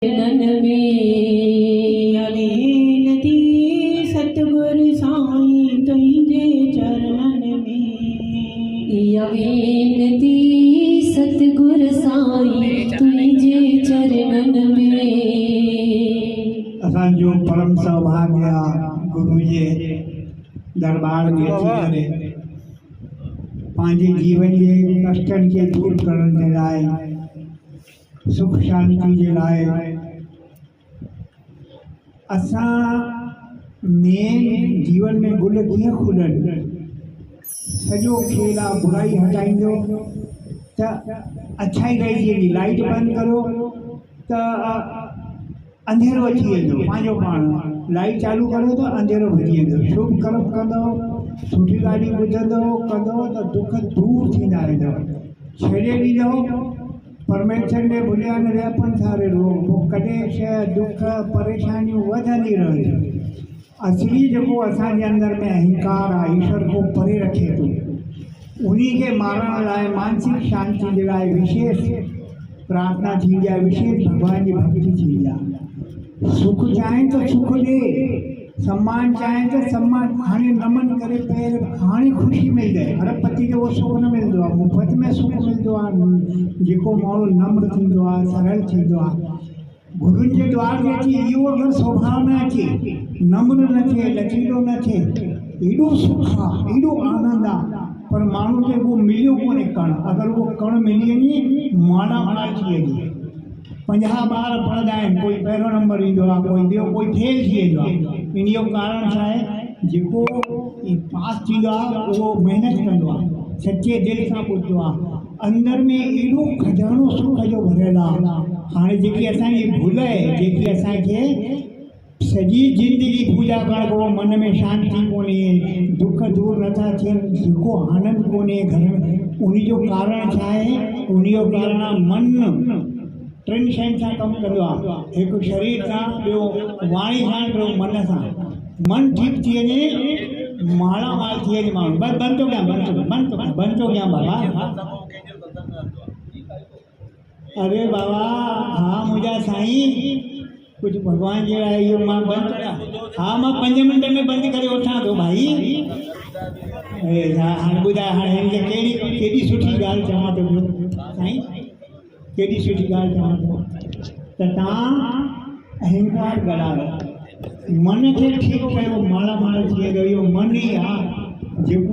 None में अलीनती सतगुरु साईं तुझे चरणन में अलीनती सतगुरु साईं तुझे चरणन में। असांजो परम सौभाग्य गुरु जे दरबार में अची करे पंहिंजे जीवन के कष्टन के दूर करण जे लाइ सुख शांति जे लाइ असां मेन जीवन में गुल कीअं खुलनि सॼो खेल आहे बुराई हटाईंदो त अच्छाई रहिजी वेंदी। लाइट बंदि करो त अंधेरो अची वेंदो पंहिंजो पाण। लाइट चालू करो त अंधेरो भॼी वेंदो। शुभ कर्म कंदो सुठी ॻाल्हि ॿुधंदो कंदो त दुख दूर थींदा वेंदव। छॾे ॾींदो परमेश्वर ने भुलिया न रहिया सारे लोग कॾहिं शइ दुख परेशानियूं वधंदी रहंदियूं। असली जेको असांजे अंदर में अहंकार आहे ईश्वर को परे रखे थो उन्हीं के मारण लाइ मानसिक शांति जे लाइ विशेष प्रार्थना थींदी आहे, विशेष भगवान जी भक्ति थींदी आहे। सुख चाहे तो सुख ॾे, सम्मान चाहे तो सम्मान। हाणे नमन करे पैर हाणे ख़ुशी मिल जाए। अरबपति खे उहो सुख न मिलंदो आहे, मुफ़्त में सुख मिलंदो आहे। जेको माण्हू नम्र थींदो आहे सरल थींदो आहे गुरुनि जे द्वार ते अची इहो अगरि स्वभाव न अचे नम्र न थिए लचीलो न थिए एॾो सुख आहे एॾो आनंद आहे। पर माण्हू खे उहो मिलियो कोन्हे कण। अगरि उहो कण मिली वञे मालामाल थी वञे। 50 ॿार पढ़ंदा आहिनि कोई पहिरियों नंबर ईंदो आहे कोई ॿियो कोई फेल थी वेंदो आहे। इन जो कारण छा आहे जेको पास थींदो आहे उहो महिनत कंदो आहे सचे दिलि सां ॿुधंदो आहे। अंदर में एॾो खजानो सुख जो भरियल आहे। हाणे जेकी असांजी भुल आहे जेकी असांखे सॼी ज़िंदगी पूजा करणु मन में शांति कोन्हे दुख दूर नथा थियनि जेको आनंद कोन्हे घर में उन जो कारण छा आहे? उन जो कारण आहे मन। 3 शयुनि सां कमु कंदो आहे, हिकु शरीर सां ॿियो वाणी सां ॿियो मन सां। मन ठीकु थी वञे मालामाल थी वञे माण्हू। बसि बंदि थो कयां बंदि थो कयां बाबा। अरे बाबा हाँ मुंहिंजा साईं कुझु भॻवान जे लाइ इहो मां बंदि कयां। हा मां 5 मिंट में बंदि करे उठां थो भाई। हाणे ॿुधाए हाणे हिनखे केॾी सुठी ॻाल्हि चवां थो पियो साईं, केॾी सुठी ॻाल्हि चवां थो त तव्हां अहंकार गड़ायो मन खे ठीकु कयो मालामाल थी वेंदो। इहो मन ई आहे जेको